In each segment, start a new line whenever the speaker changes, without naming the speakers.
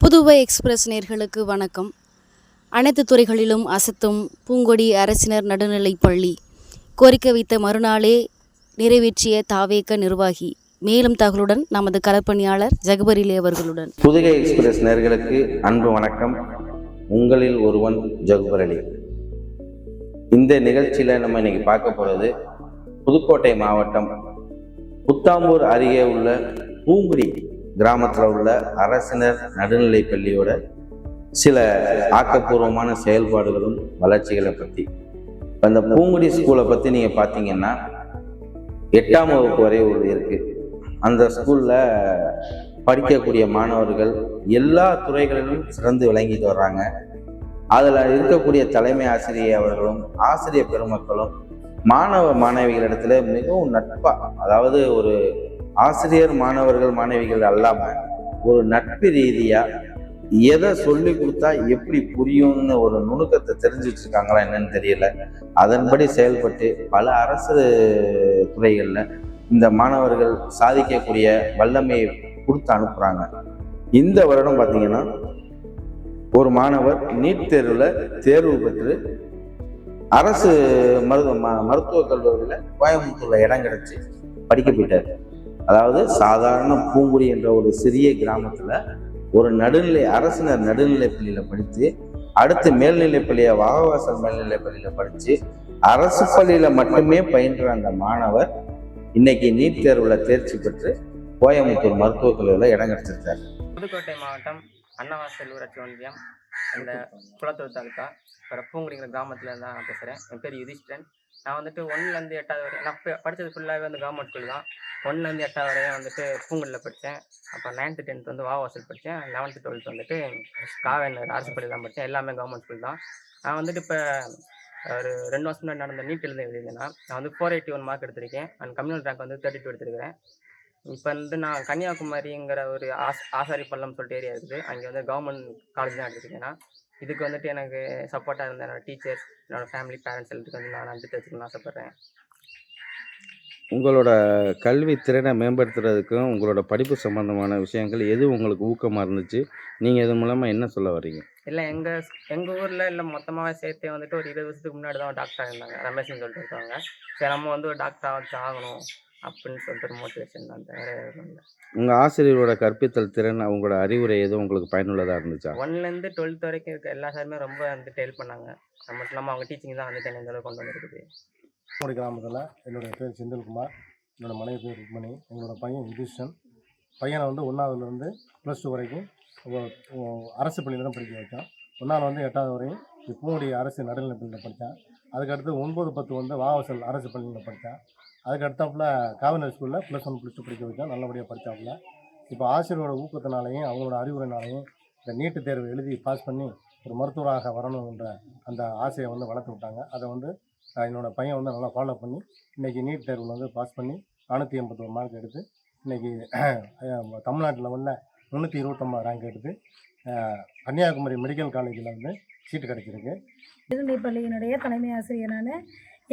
Puduvai express நேர்களுக்கு வணக்கம். அனைத்து துறைகளிலும் அசத்தும் பூங்கொடி அரசினர் நடுநிலைப் பள்ளி கோரிக்கை வைத்த மறுநாளே நிறைவேற்றிய தாவேக நிர்வாகி. மேலும் தகவலுடன் நமது களப்பணியாளர் ஜகபரிலே அவர்களுடன்.
புதுகை எக்ஸ்பிரஸ் நேர்களுக்கு அன்பு வணக்கம். உங்களில் ஒருவன் ஜகபரலி. இந்த நிகழ்ச்சியில் நம்ம இன்னைக்கு பார்க்க போகிறது புதுக்கோட்டை மாவட்டம் புத்தாம்பூர் அருகே உள்ள பூங்குடி கிராமத்தில் உள்ள அரசினர் நடுநிலை பள்ளியோட சில ஆக்கப்பூர்வமான செயல்பாடுகளும் வளர்ச்சிகளை பற்றி. அந்த பூங்குடி ஸ்கூலை பற்றி நீங்கள் பார்த்தீங்கன்னா 8ஆம் வகுப்பு வரை ஒரு இருக்குது. அந்த ஸ்கூலில் படிக்கக்கூடிய மாணவர்கள் எல்லா துறைகளிலும் சிறந்து விளங்கிட்டு வர்றாங்க. அதில் இருக்கக்கூடிய தலைமை ஆசிரியர் அவர்களும் ஆசிரியர் பெருமக்களும் மாணவ மாணவிகளிடத்துல மிகவும் நட்பாக, அதாவது ஒரு ஆசிரியர் மாணவர்கள் மாணவிகள் அல்லாமல் ஒரு நட்பு ரீதியாக எதை சொல்லி கொடுத்தா எப்படி புரியும்னு ஒரு நுணுக்கத்தை தெரிஞ்சு வச்சுருக்காங்களா என்னன்னு தெரியல. அதன்படி செயல்பட்டு பல அரசு துறைகளில் இந்த மாணவர்கள் சாதிக்கக்கூடிய வல்லமையை கொடுத்து அனுப்புகிறாங்க. இந்த வருடம் பார்த்தீங்கன்னா ஒரு மாணவர் நீட் தேர்வில் தேர்வு பெற்று அரசு மருத்துவக் கல்லூரியில் கோயம்புத்தூரில் இடம் கிடைச்சி படிக்க போயிட்டார். அதாவது சாதாரண பூங்குடி என்ற ஒரு சிறிய கிராமத்தில் ஒரு அரசினர் நடுநிலை பள்ளியில் படித்து அடுத்து மேல்நிலை பள்ளியை வாகவாசல் மேல்நிலை பள்ளியில் படித்து அரசு பள்ளியில் மட்டுமே பயின்ற அந்த மாணவர் இன்னைக்கு நீட் தேர்வில் தேர்ச்சி பெற்று கோயம்புத்தூர் மருத்துவக் கல்லூரியில் இடம் கிடைச்சிருக்காரு.
புதுக்கோட்டை மாவட்டம் அன்னவாசல் ஊராட்சி ஒன்றியம் இந்த குளத்தூர் தாலுக்கா பூங்குடிங்கிற கிராமத்தில் தான் நான் பேசுகிறேன். என் பேர் யுதிஷ்டன். நான் வந்துட்டு 1லேருந்து 8வது வரை நான் படித்தது ஃபுல்லாகவே வந்து கவர்மெண்ட் ஸ்கூல் தான். 1லேருந்து 8வது வரையும் வந்துட்டு பூங்குடியில் படித்தேன். அப்புறம் 9th 10th வந்து வாவாசல் படித்தேன். 11th 12th வந்துட்டு காவேரி அரசு பள்ளி தான் படித்தேன். எல்லாமே கவர்மெண்ட் ஸ்கூல் தான். நான் வந்துட்டு இப்போ ஒரு 2 வருஷம் முன்னாடி நடந்த நீட் எழுதியிருந்தேன்னா நான் வந்து 481 மார்க் எடுத்திருக்கேன். அண்ட் கம்யூனல் ரேங்க் வந்து 32 எடுத்திருக்கிறேன். இப்போ வந்து நான் கன்னியாகுமரிங்கிற ஒரு ஆசாரி பள்ளம் சொல்லிட்டு ஏரியா இருக்குது. அங்கே வந்து கவர்மெண்ட் காலேஜ் தான் எடுத்துருக்கேன்னா இதுக்கு வந்துட்டு எனக்கு சப்போர்ட்டாக இருந்த என்னோடய டீச்சர்ஸ், என்னோடய ஃபேமிலி, பேரண்ட்ஸ் எல்லாத்துக்கு வந்து நான் நன்றி தெரிவிச்சுக்கணும்னு ஆசைப்பட்றேன்.
உங்களோட கல்வி திறனை மேம்படுத்துறதுக்கும் உங்களோட படிப்பு சம்பந்தமான விஷயங்கள் எது உங்களுக்கு ஊக்கமாக இருந்துச்சு? நீங்கள் இது மூலமாக என்ன சொல்ல வர்றீங்க?
இல்லை, எங்கள் ஊரில் இல்லை மொத்தமாகவே சேர்த்தே வந்துட்டு ஒரு 20 வருஷத்துக்கு முன்னாடி தான் டாக்டர் இருந்தாங்க, ரமேஷ்னு சொல்லிட்டு இருக்காங்க. சரி, நம்ம வந்து ஒரு டாக்டராக வச்சு ஆகணும் அப்படின்னு சொல்லிட்டு ஒரு மோட்டிவேஷன் தான். வேறு எதுவும் இல்லை.
உங்கள் ஆசிரியரோட கற்பித்தல் திறன், அவங்களோட அறிவுரை எதுவும் உங்களுக்கு பயனுள்ளதாக இருந்துச்சா?
1லேருந்து 12th வரைக்கும் இருக்க எல்லா சாருமே ரொம்ப வந்துட்டு ஹெல்ப் பண்ணாங்க. அது மட்டும் இல்லாமல் அவங்க டீச்சிங் தான் வந்துட்டு இந்த அளவுக்கு கொண்டு வந்துருக்குது.
பூங்குடி கிராமத்தில் என்னுடைய பேர் செந்தில்குமார், என்னோடய மனைவி பேர் ருக்மணி, எங்களோட பையன் யுதிஷ்டன். பையனை வந்து 1ஆவதுலேருந்து +2 வரைக்கும் அரசு பள்ளியில் தான் படிக்க வச்சோம். 1ஆவதுலேருந்து 8வது வரையும் பூங்குடி அரசு நடுநிலை பள்ளியில் படித்தான். அதுக்கடுத்து 9, 10 வந்து வாவாசல் அரசு பள்ளியில் படித்தான். அதுக்கடுத்தாப்புல காவேரி ஸ்கூலில் +1 +2 படிக்க வச்சோம். நல்லபடியாக படித்தாப்புல. இப்போ ஆசிரியரோட ஊக்கத்தினாலையும் அவங்களோட அறிவுரைனாலையும் இந்த நீட்டு தேர்வு எழுதி பாஸ் பண்ணி ஒரு மருத்துவராக வரணுன்ற அந்த ஆசையை வந்து வளர்த்து விட்டாங்க. அதை வந்து என்னோடய பையன் வந்து நல்லா ஃபாலோ பண்ணி இன்றைக்கி நீட் தேர்வில் வந்து பாஸ் பண்ணி 481 மார்க் எடுத்து இன்றைக்கி தமிழ்நாட்டு லெவலில் 329 ரேங்க் எடுத்து கன்னியாகுமரி மெடிக்கல் காலேஜில் வந்து சீட்டு கிடைச்சிருக்கு.
நடுநிலை பள்ளியினுடைய தலைமை ஆசிரியர் நான்.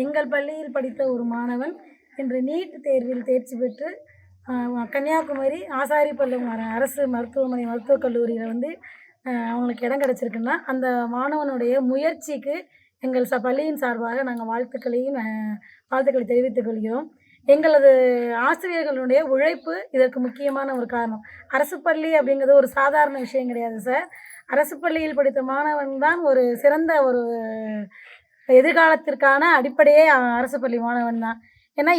எங்கள் பள்ளியில் படித்த ஒரு மாணவன் இன்று நீட் தேர்வில் தேர்ச்சி பெற்று கன்னியாகுமரி ஆசாரிப்பள்ளம் அரசு மருத்துவக் கல்லூரியில் வந்து அவங்களுக்கு இடம் கிடச்சிருக்குன்னா அந்த மாணவனுடைய முயற்சிக்கு எங்கள் பள்ளியின் சார்பாக நாங்கள் வாழ்த்துக்களை தெரிவித்துக் கொள்கிறோம். எங்களது ஆசிரியர்களுடைய உழைப்பு இதற்கு முக்கியமான ஒரு காரணம். அரசு பள்ளி அப்படிங்கிறது ஒரு சாதாரண விஷயம் கிடையாது சார். அரசு பள்ளியில் படித்த மாணவன் தான் ஒரு சிறந்த ஒரு எதிர்காலத்திற்கான அடிப்படையே அரசு பள்ளி மாணவன் தான். ஏன்னா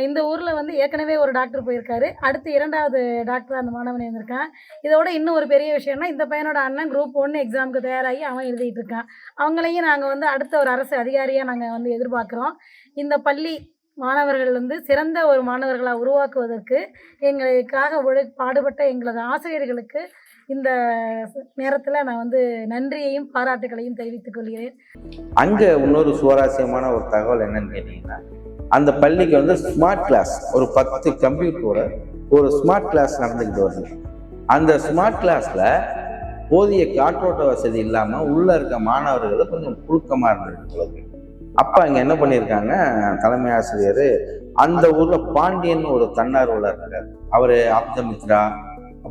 இந்த ஊரில் வந்து ஏற்கனவே ஒரு டாக்டர் போயிருக்காரு. அடுத்து 2வது டாக்டர் அந்த மாணவன் இருந்திருக்கான். இதோட இன்னும் ஒரு பெரிய விஷயம்னா இந்த பையனோட அண்ணன் Group 1 எக்ஸாமுக்கு தயாராகி அவன் எழுதிட்டு இருக்கான். அவங்களையும் நாங்கள் வந்து அடுத்த ஒரு அரசு அதிகாரியாக நாங்கள் வந்து எதிர்பார்க்குறோம். இந்த பள்ளி மாணவர்கள் வந்து சிறந்த ஒரு மாணவர்களாக உருவாக்குவதற்கு எங்களுக்காக பாடுபட்ட எங்களது ஆசிரியர்களுக்கு இந்த நேரத்தில் நான் வந்து நன்றியையும் பாராட்டுகளையும் தெரிவித்துக் கொள்கிறேன்.
அங்கே இன்னொரு சுவாரஸ்யமான ஒரு தகவல் என்னன்னு கேட்டீங்கன்னா, அந்த பள்ளிக்கு வந்து ஸ்மார்ட் கிளாஸ், ஒரு 10 கம்ப்யூட்டரோட ஒரு ஸ்மார்ட் கிளாஸ் நடந்துக்கிட்டு வருது. அந்த ஸ்மார்ட் கிளாஸில் போதிய காற்றோட்ட வசதி இல்லாமல் உள்ளே இருக்க மாணவர்கள் கொஞ்சம் புழுக்கமாக இருந்திருக்கு. அப்போ அங்கே என்ன பண்ணியிருக்காங்க, தலைமை ஆசிரியர் அந்த ஊரில் பாண்டியன் ஒரு தன்னார்வலர் இருக்கார். அவர் ஆப்தமித்ரா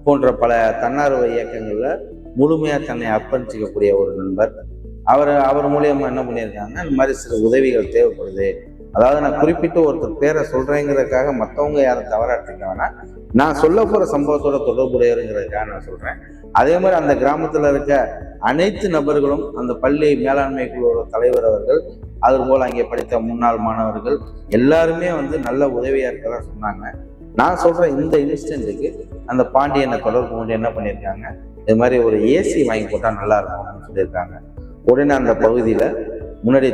போன்ற பல தன்னார்வ இயக்கங்களில் முழுமையாக தன்னை அர்ப்பணிச்சிக்கக்கூடிய ஒரு நண்பர். அவர் மூலியமாக என்ன பண்ணியிருக்காங்க, இந்த மாதிரி சில உதவிகள் தேவைப்படுது. அதாவது நான் குறிப்பிட்டு ஒருத்தர் பேரை சொல்கிறேங்கிறதுக்காக மற்றவங்க யாரும் தவறாட்டிக்க வேணாம், நான் சொல்ல போகிற சம்பவத்தோட தொடர்புடையவருங்கிறதுக்காக நான் சொல்கிறேன். அதே மாதிரி அந்த கிராமத்தில் இருக்க அனைத்து நபர்களும், அந்த பள்ளி மேலாண்மை குழுவோட தலைவர் அவர்கள், அதுபோல் அங்கே படித்த முன்னாள் மாணவர்கள் எல்லாருமே நல்ல உதவியாக இருக்கிறதா சொன்னாங்க. நான் சொல்கிற இந்த இன்ஸ்டன்ட்டுக்கு அந்த பாண்டியனை தொடர்பு கொண்டு என்ன பண்ணியிருக்காங்க, இது மாதிரி ஒரு ஏசி வாங்கி போட்டால் நல்லா இருக்கும் அப்படின்னு சொல்லியிருக்காங்க. உடனே அந்த பகுதியில் முன்னாடி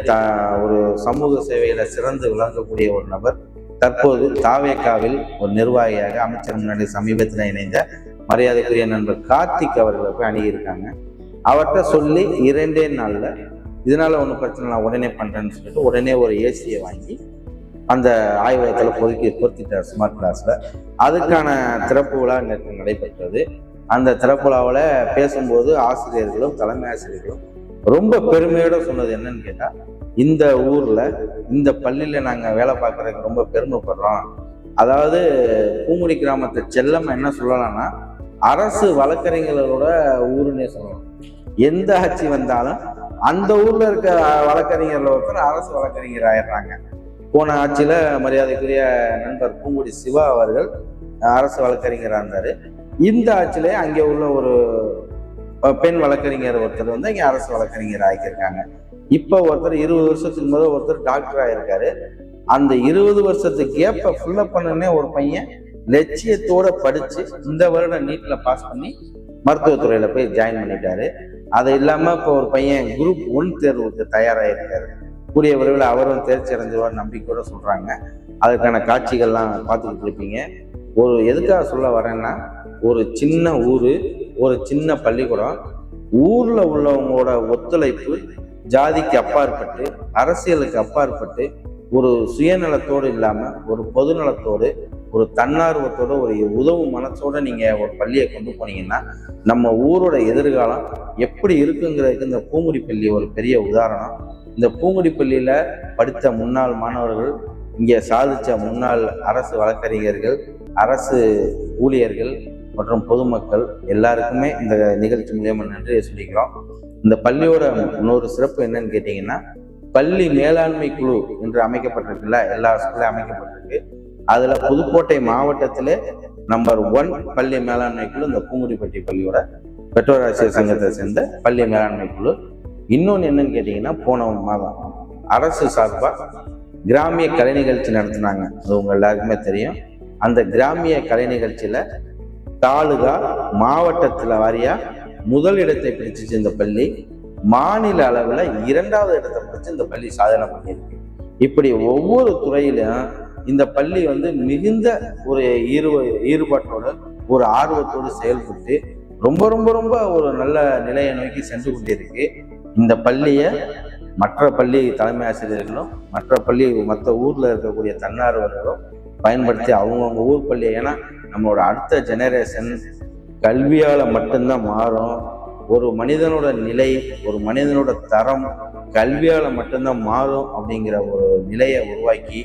ஒரு சமூக சேவையில் சிறந்து விளங்கக்கூடிய ஒரு நபர் தற்போது தாவேக்காவில் ஒரு நிர்வாகியாக அமைச்சர் முன்னாடி சமீபத்தில் இணைந்த மரியாதைக்குரிய நண்பர் கார்த்திக் அவர்களை போய் அணுகியிருக்காங்க. அவர்கிட்ட சொல்லி 2 நாளில் இதனால ஒன்றும் பிரச்சனை நான் உடனே பண்ணுறேன்னு சொல்லிட்டு உடனே ஒரு ஏசியை வாங்கி அந்த ஆய்வகத்தில் பொருத்திட்டார் ஸ்மார்ட் கிளாஸில். அதுக்கான திறப்பு விழா நேற்று நடைபெற்றது. அந்த திறப்பு விழாவில் பேசும்போது ஆசிரியர்களும் தலைமை ஆசிரியர்களும் ரொம்ப பெருமையோடு சொன்னது என்னன்னு கேட்டால், இந்த ஊரில் இந்த பள்ளியில் நாங்கள் வேலை பார்க்குறதுக்கு ரொம்ப பெருமைப்படுறோம். அதாவது பூங்குடி கிராமத்தை செல்லம்மா என்ன சொல்லலாம்னா, அரசு வழக்கறிஞர்களோட ஊருன்னே சொல்லலாம். எந்த ஆட்சி வந்தாலும் அந்த ஊரில் இருக்க வழக்கறிஞர்கள் ஒருத்தர் அரசு வழக்கறிஞர் ஆயிடுறாங்க. போன ஆட்சியில் மரியாதைக்குரிய நண்பர் பூங்குடி சிவா அவர்கள் அரசு வழக்கறிஞராக இருந்தார். இந்த ஆட்சியிலே அங்கே உள்ள ஒரு பெண் வழக்கறிஞர் ஒருத்தர் இங்கே அரசு வழக்கறிஞர் ஆகியிருக்காங்க. இப்போ ஒருத்தர் 20 வருஷத்துக்கு முதல் ஒருத்தர் டாக்டர் ஆகியிருக்காரு. அந்த 20 வருஷத்து கேப்பை ஃபுல்லப் பண்ணனே ஒரு பையன் லட்சியத்தோட படித்து இந்த வருடம் நீட்டில் பாஸ் பண்ணி மருத்துவத்துறையில் போய் ஜாயின் பண்ணிட்டாரு. அது இல்லாமல் இப்போ ஒரு பையன் குரூப் 1 தேர்வுக்கு தயாராகிருக்காரு. கூடிய விரைவில் அவரும் தேர்ச்சி அடைஞ்சுவார் நம்பிக்கையோட சொல்கிறாங்க. அதுக்கான காட்சிகள்லாம் பார்த்துக்கிட்டு இருப்பீங்க. ஒரு எதுக்காக சொல்ல வரேன்னா, ஒரு சின்ன ஊர், ஒரு சின்ன பள்ளிக்கூடம், ஊரில் உள்ளவங்களோட ஒத்துழைப்பு ஜாதிக்கு அப்பாற்பட்டு, அரசியலுக்கு அப்பாற்பட்டு, ஒரு சுயநலத்தோடு இல்லாமல் ஒரு பொதுநலத்தோடு, ஒரு தன்னார்வத்தோடு, ஒரு உதவும் மனசோடு நீங்கள் ஒரு பள்ளியை கொண்டு போனீங்கன்னா நம்ம ஊரோட எதிர்காலம் எப்படி இருக்குங்கிறதுக்கு இந்த பூங்குடி பள்ளி ஒரு பெரிய உதாரணம். இந்த பூங்குடி பள்ளியில் படித்த முன்னாள் மாணவர்கள், இங்கே சாதித்த முன்னாள் அரசு வழக்கறிஞர்கள், அரசு ஊழியர்கள் மற்றும் பொதுமக்கள் எல்லாருக்குமே இந்த நிகழ்ச்சி மூலியமா நன்றியை சொல்லிக்கிறோம். இந்த பள்ளியோட இன்னொரு சிறப்பு என்னன்னு கேட்டிங்கன்னா, பள்ளி மேலாண்மை குழு என்று அமைக்கப்பட்டிருக்குல்ல, எல்லா ஸ்கூல்லையும் அமைக்கப்பட்டிருக்கு. அதில் புதுக்கோட்டை மாவட்டத்திலே நம்பர் 1 பள்ளி மேலாண்மை குழு இந்த பூங்குடிப்பட்டி பள்ளியோட பெற்றோர் ஆசிரியர் சங்கத்தை சேர்ந்த பள்ளி மேலாண்மை குழு. இன்னொன்று என்னன்னு கேட்டிங்கன்னா, போன மாதம் அரசு சார்பாக கிராமிய கலை நிகழ்ச்சி நடத்தினாங்க. அது உங்கள் எல்லாருக்குமே தெரியும். அந்த கிராமிய கலை நிகழ்ச்சியில் தாலுகா மாவட்டத்தில் வாரியாக முதல் இடத்தை பிடிச்சிச்சு இந்த பள்ளி. மாநில அளவில் 2வது இடத்தை பிடிச்சி இந்த பள்ளி சாதனை பண்ணியிருக்கு. இப்படி ஒவ்வொரு துறையிலும் இந்த பள்ளி மிகுந்த ஒரு ஈடுபாட்டோடு, ஒரு ஆர்வத்தோடு செயல்பட்டு ரொம்ப ரொம்ப ரொம்ப ஒரு நல்ல நிலையை நோக்கி சென்று கொண்டிருக்கு. இந்த பள்ளியை மற்ற பள்ளி தலைமை ஆசிரியர்களும் மற்ற ஊரில் இருக்கக்கூடிய தன்னார்வர்களும் பயன்படுத்தி அவங்கவுங்க ஊர் பள்ளியை, ஏன்னா நம்மளோட அடுத்த ஜெனரேஷன் கல்வியால் மட்டும்தான் மாறும். ஒரு மனிதனோட நிலை, ஒரு மனிதனோட தரம் கல்வியால் மட்டும்தான் மாறும் அப்படிங்கிற ஒரு நிலையை உருவாக்கி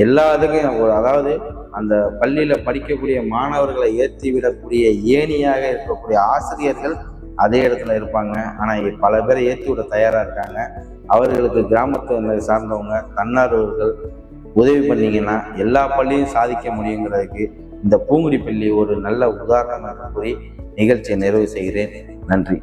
எல்லாத்துக்கும் அதாவது அந்த பள்ளியில் படிக்கக்கூடிய மாணவர்களை ஏற்றி விடக்கூடிய ஏணியாக இருக்கக்கூடிய ஆசிரியர்கள் அதே இடத்துல இருப்பாங்க. ஆனால் பல பேரை ஏற்றி விட தயாராக இருக்காங்க. அவர்களுக்கு கிராமத்தை சார்ந்தவங்க தன்னார்வர்கள் உதவி பண்ணீங்கன்னா எல்லா பள்ளியும் சாதிக்க முடியுங்கிறதுக்கு இந்த பூங்குடி பள்ளி ஒரு நல்ல உதாரணம் என்று கூறி நிகழ்ச்சியை நிறைவு செய்கிறேன். நன்றி.